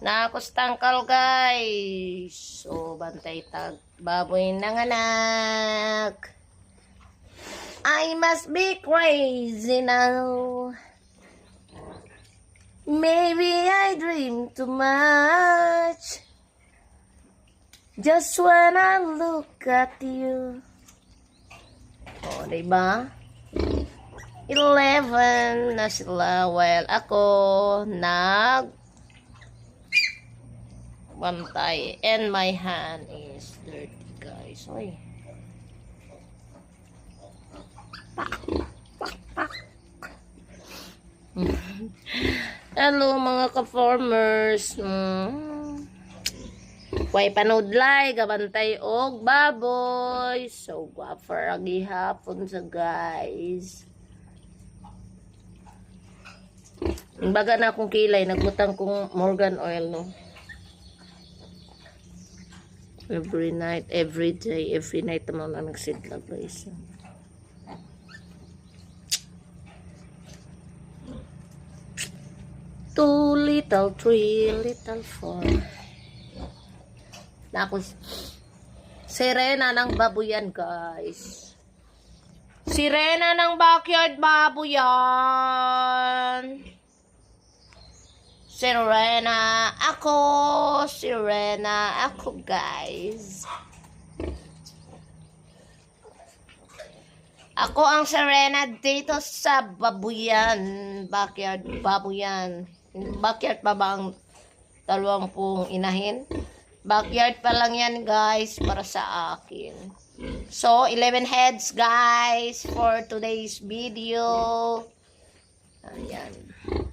Nakos tangkal guys. So bantay tag baboy nanganak. I must be crazy now. Maybe I dream too much. Just when I look at you. Oh, diba? 11 na sila while ako bantay and my hand is dirty guys. Oy. Hello mga ka-farmers. Way panudlay gabantay og baboy. So guwaper agi hapon sa guys. Baga na akong kilay, nagbutang kong Morgan oil, no? Every night, every day, every night naman na nagsidla, guys. Two little, three little, four. Naku, sirena ng babuyan, guys. Sirena ng backyard babuyan. Sirena ako guys. Ako ang sirena dito sa babuyan, backyard babuyan. Backyard pa ba ang 20 inahin? Backyard pa lang yan guys para sa akin. So 11 heads guys for today's video. Ayan.